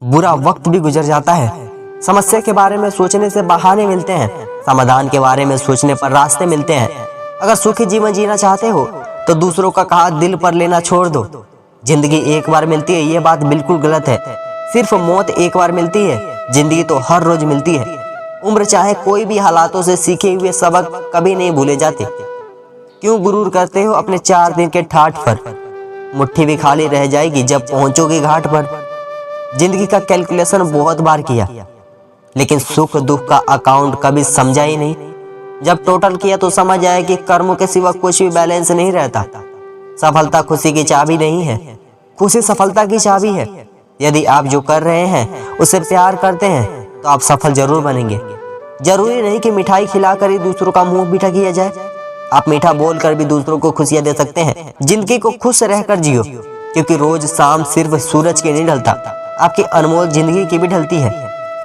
बुरा वक्त भी गुजर जाता है। समस्या के बारे में सोचने से बहाने मिलते हैं, समाधान के बारे में सोचने पर रास्ते मिलते हैं। अगर सुखी जीवन जीना चाहते हो तो दूसरों का कहा दिल पर लेना छोड़ दो। जिंदगी एक बार मिलती है, ये बात बिल्कुल गलत है। सिर्फ मौत एक बार मिलती है, जिंदगी तो हर रोज मिलती है। उम्र चाहे कोई भी हालातों से सीखे हुए सबक कभी नहीं भूले जाते। क्यों गुरूर करते हो अपने 4 दिन के ठाठ पर? मुट्ठी भी खाली रह जाएगी जब पहुंचोगे घाट पर। जिंदगी का कैलकुलेशन बहुत बार किया, लेकिन सुख दुख का अकाउंट कभी समझा ही नहीं। जब टोटल किया तो समझ आया कि कर्मों के सिवा कुछ भी बैलेंस नहीं रहता। सफलता खुशी की चाबी नहीं है, खुशी सफलता की चाबी है। यदि आप जो कर रहे हैं उसे प्यार करते हैं तो आप सफल जरूर बनेंगे। जरूरी नहीं कि मिठाई खिलाकर ही दूसरों का मुंह मीठा किया जाए। आप मीठा बोलकर भी दूसरों को खुशियां दे सकते हैं। जिंदगी को खुश रहकर जियो, क्योंकि रोज शाम सिर्फ सूरज की नहीं ढलता, आपकी अनमोल जिंदगी की भी ढलती है।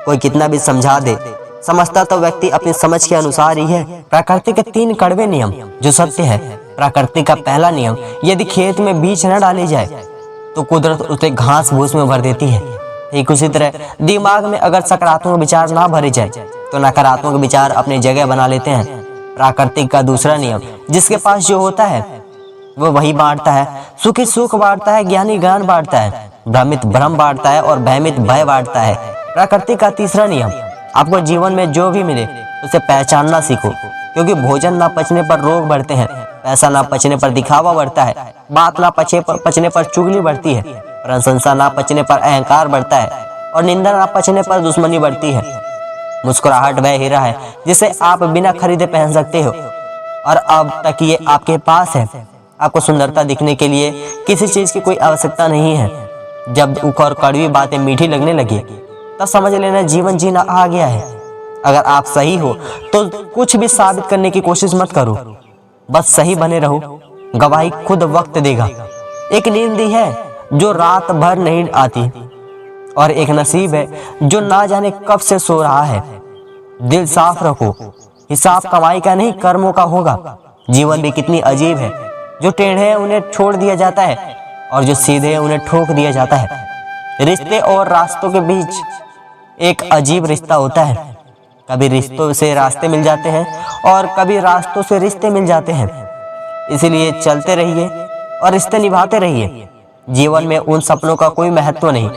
कोई कितना भी समझा दे, समझता तो व्यक्ति अपनी समझ के अनुसार ही है। प्रकृति के 3 कड़वे नियम जो सत्य है। प्रकृति का पहला नियम, यदि खेत में बीज न डाले जाए तो कुदरत उसे घास भूस में भर देती है। ठीक उसी तरह दिमाग में अगर सकारात्मक विचार ना भरे जाए तो नकारात्मक विचार अपनी जगह बना लेते हैं। प्राकृतिक का दूसरा नियम, जिसके पास जो होता है वो वही बांटता है। सुखी सुख बांटता है, ज्ञानी ज्ञान बांटता है, भ्रमित भ्रम बांटता है और भयमित भय बांटता है। प्रकृति का तीसरा नियम, आपको जीवन में जो भी मिले उसे पहचानना सीखो, क्योंकि भोजन ना पचने पर रोग बढ़ते हैं, पैसा ना पचने पर दिखावा बढ़ता है, बात ना पचने पर चुगली बढ़ती है, प्रशंसा ना पचने पर अहंकार बढ़ता है और निंदा ना पचने पर दुश्मनी बढ़ती है। मुस्कुराहट वह हीरा है जिसे आप बिना खरीदे पहन सकते हो, और अब तक ये आपके पास है। आपको सुंदरता दिखने के लिए किसी चीज की कोई आवश्यकता नहीं है। जब दुख और कड़वी बातें मीठी लगने लगी तब समझ लेना जीवन जीना आ गया है। अगर आप सही हो तो कुछ भी साबित करने की कोशिश मत करो, बस सही बने रहो। गवाही खुद वक्त देगा। एक नींद है जो रात भर नहीं आती, और एक नसीब है जो ना जाने कब से सो रहा है। दिल साफ रखो, हिसाब कमाई का नहीं कर्मों का होगा। जीवन भी कितनी अजीब है, जो टेढ़े हैं उन्हें छोड़ दिया जाता है और जो सीधे हैं उन्हें ठोक दिया जाता है। रिश्ते और रास्तों के बीच एक अजीब रिश्ता होता है। कभी रिश्तों से रास्ते मिल जाते हैं और कभी रास्तों से रिश्ते मिल जाते हैं। इसीलिए चलते रहिए और रिश्ते निभाते रहिए। जीवन में उन सपनों का कोई महत्व नहीं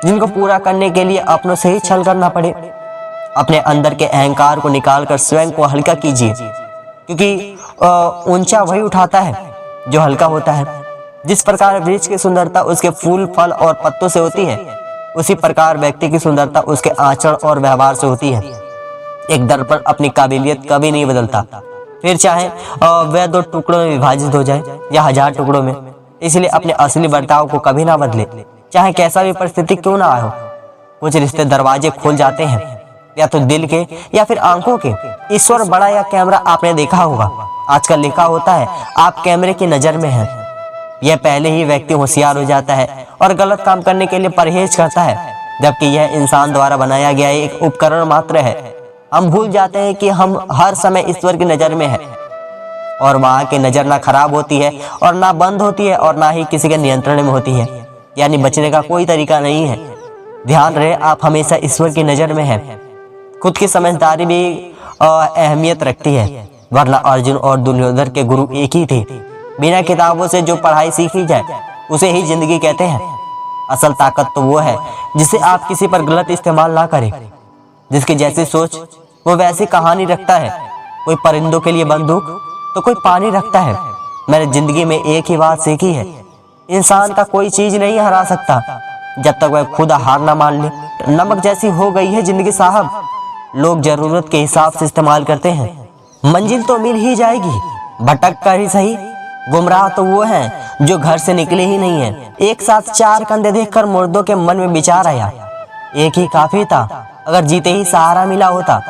जिनको पूरा करने के लिए अपनों से ही छल करना पड़े। अपने अंदर के अहंकार को निकालकर स्वयं को हल्का कीजिए, क्योंकि ऊंचा वही उठाता है जो हल्का होता है। जिस प्रकार वृक्ष की सुंदरता उसके फूल फल और पत्तों से होती है, उसी प्रकार व्यक्ति की सुंदरता उसके आचरण और व्यवहार से होती है। एक दर्पण अपनी काबिलियत कभी नहीं बदलता, फिर चाहे वह 2 टुकड़ों में विभाजित हो जाए या 1000 टुकड़ों में। इसलिए अपने असली बर्ताव को कभी ना बदले, चाहे कैसा भी परिस्थिति क्यों ना आए हो। कुछ रिश्ते दरवाजे खोल जाते हैं, या तो दिल के या फिर आंखों के। ईश्वर बड़ा या कैमरा आपने देखा होगा, आजकल लिखा होता है आप कैमरे की नजर में हैं। यह पहले ही व्यक्ति होशियार हो जाता है और गलत काम करने के लिए परहेज करता है, जबकि यह इंसान द्वारा बनाया गया एक उपकरण मात्र है। हम भूल जाते हैं कि हम हर समय ईश्वर की नजर में हैं, और वहाँ की नजर ना खराब होती है और ना बंद होती है और ना ही किसी के नियंत्रण में होती है। यानी बचने का कोई तरीका नहीं है। ध्यान रहे आप हमेशा ईश्वर की नजर में हैं। खुद की समझदारी भी अहमियत रखती है, वरना अर्जुन और दुर्योधन के गुरु एक ही थे। बिना किताबों से जो पढ़ाई सीखी जाए उसे ही जिंदगी कहते हैं। असल ताकत तो वो है जिसे आप किसी पर गलत इस्तेमाल ना करें। जिसकी जैसी सोच वो वैसी कहानी रखता है। कोई परिंदों के लिए बंदूक तो कोई पानी रखता है। मैंने जिंदगी में एक ही बात सीखी है, इंसान का कोई चीज नहीं हरा सकता जब तक वह खुद हार ना मान ले। नमक जैसी हो गई है जिंदगी साहब, लोग जरूरत के हिसाब से इस्तेमाल करते हैं। मंजिल तो मिल ही जाएगी, भटक कर ही सही। गुमराह तो वो हैं जो घर से निकले ही नहीं है। एक साथ 4 कंधे देखकर मुर्दों के मन में विचार आया, एक ही काफी था अगर जीते ही सहारा मिला होता।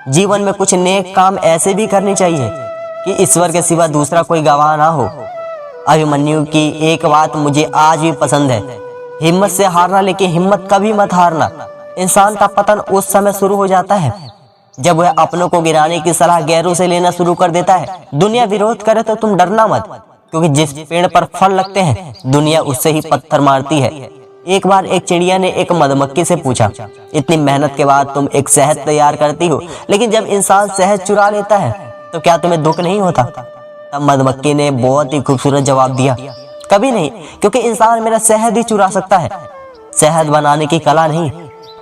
जीवन में कुछ नेक काम ऐसे भी करने चाहिए कि ईश्वर के सिवा दूसरा कोई गवाह ना हो। अभिमन्यु की एक बात मुझे आज भी पसंद है, हिम्मत से हारना, लेकिन हिम्मत कभी मत हारना। इंसान का पतन उस समय शुरू हो जाता है जब वह अपनों को गिराने की सलाह गैरों से लेना शुरू कर देता है। दुनिया विरोध करे तो तुम डरना मत, क्योंकि जिस पेड़ पर फल लगते हैं दुनिया उससे ही पत्थर मारती है। एक बार एक चिड़िया ने एक मधुमक्खी से पूछा, इतनी मेहनत के बाद तुम एक शहद तैयार करती हो, लेकिन जब इंसान शहद चुरा लेता है तो क्या तुम्हें दुख नहीं होता? तब मधुमक्खी ने बहुत ही खूबसूरत जवाब दिया, कभी नहीं, क्योंकि इंसान मेरा शहद ही चुरा सकता है। शहद बनाने की कला नहीं,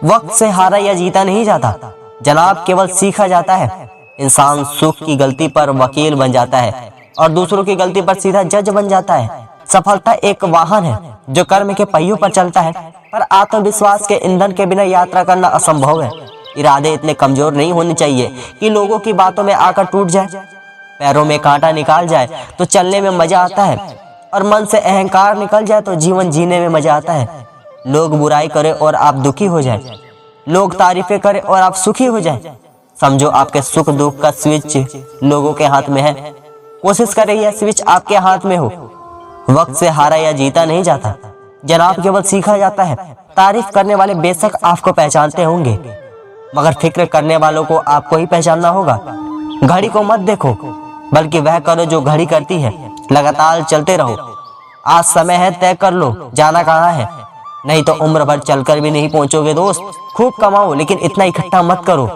वक्त से हारा या जीता नहीं जाता जनाब, केवल सीखा जाता है। इंसान सुख की गलती पर वकील बन जाता है और दूसरों की गलती पर सीधा जज बन जाता है। सफलता एक वाहन है जो कर्म के पहियों पर चलता है, पर आत्मविश्वास के ईंधन के बिना यात्रा करना असंभव है। इरादे इतने कमजोर नहीं होने चाहिए कि लोगों की बातों में आकर टूट जाए। पैरों में कांटा निकाल जाए तो चलने में मजा आता है, और मन से अहंकार निकल जाए तो जीवन जीने में मजा आता है। लोग बुराई करें और आप दुखी हो जाए, लोग तारीफें करें और आप सुखी हो जाए, समझो आपके सुख दुख का स्विच लोगों के हाथ में है। कोशिश करें यह स्विच आपके हाथ में हो। वक्त से हारा या जीता नहीं जाता जनाब, केवल सीखा जाता है। तारीफ करने वाले बेशक आपको पहचानते होंगे, मगर फिक्र करने वालों को आपको ही पहचानना होगा। घड़ी को मत देखो, बल्कि वह करो जो घड़ी करती है। लगातार चलते रहो, आज समय है, तय कर लो जाना कहाँ है, नहीं तो उम्र भर चलकर भी नहीं पहुंचोगे। दोस्त, खूब कमाओ, लेकिन इतना इकट्ठा मत करो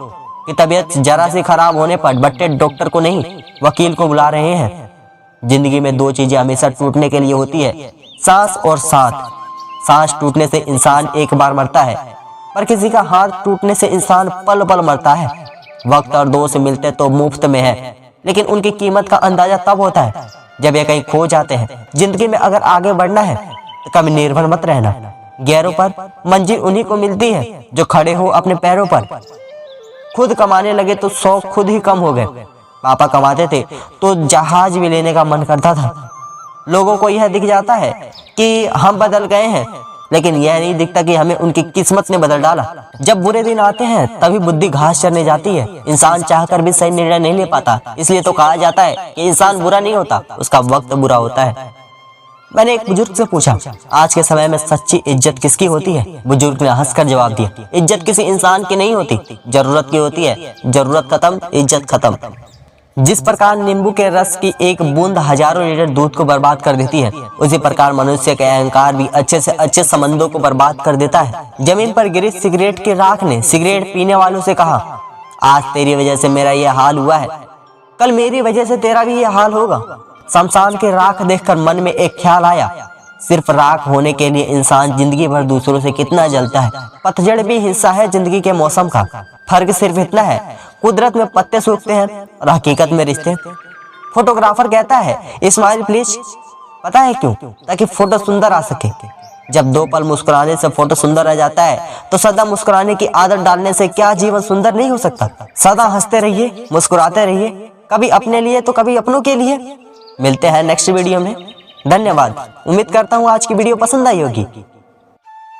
कि तबीयत जरा से खराब होने पर बट्टे डॉक्टर को नहीं, वकील को बुला रहे हैं। जिंदगी में दो चीजें हमेशा टूटने के लिए होती है, सांस और साथ। सांस टूटने से इंसान एक बार मरता है, पर किसी का हाथ टूटने से इंसान पल पल मरता है। वक्त और दोस्त मिलते तो मुफ्त में है, लेकिन उनकी कीमत का अंदाजा तब होता है जब ये कहीं खो जाते हैं। जिंदगी में अगर आगे बढ़ना है तो कभी निर्भर मत रहना। गैरों पर मंजिल उन्हीं को मिलती है जो खड़े हो अपने पैरों पर। खुद कमाने लगे तो शौक खुद ही कम हो गए। पापा कमाते थे तो जहाज भी लेने का मन करता था। लोगों को यह दिख जाता है कि हम बदल गए हैं, लेकिन यह नहीं दिखता कि हमें उनकी किस्मत ने बदल डाला। जब बुरे दिन आते हैं तभी बुद्धि घास चरने जाती है। इंसान चाहकर भी सही निर्णय नहीं ले पाता, इसलिए तो कहा जाता है कि इंसान बुरा नहीं होता, उसका वक्त बुरा होता है। मैंने एक बुजुर्ग से पूछा, आज के समय में सच्ची इज्जत किसकी होती है? बुजुर्ग ने हंसकर जवाब दिया, इज्जत किसी इंसान की नहीं होती, जरूरत की होती है। जरूरत खत्म, इज्जत खत्म। जिस प्रकार नींबू के रस की एक बूंद हजारों लीटर दूध को बर्बाद कर देती है, उसी प्रकार मनुष्य का अहंकार भी अच्छे से अच्छे संबंधों को बर्बाद कर देता है। जमीन पर गिरी सिगरेट की राख ने सिगरेट पीने वालों से कहा, आज तेरी वजह से मेरा यह हाल हुआ है, कल मेरी वजह से तेरा भी यह हाल होगा। शमशान की राख देखकर मन में एक ख्याल आया, सिर्फ राख होने के लिए इंसान जिंदगी भर दूसरों से कितना जलता है। पतझड़ भी हिस्सा है जिंदगी के मौसम का। फर्क सिर्फ इतना है, कुदरत में पत्ते सूखते हैं और हकीकत में रिश्ते। फोटोग्राफर कहता है स्माइल प्लीज, पता है क्यों? ताकि फोटो सुंदर आ सके। जब दो पल मुस्कुराने से फोटो सुंदर आ जाता है तो सदा मुस्कुराने की आदत डालने से क्या जीवन सुंदर नहीं हो सकता? सदा हंसते रहिए, मुस्कुराते रहिए, कभी अपने लिए तो कभी अपनों के लिए। मिलते हैं नेक्स्ट वीडियो में। धन्यवाद। उम्मीद करता हूँ आज की वीडियो पसंद आई होगी।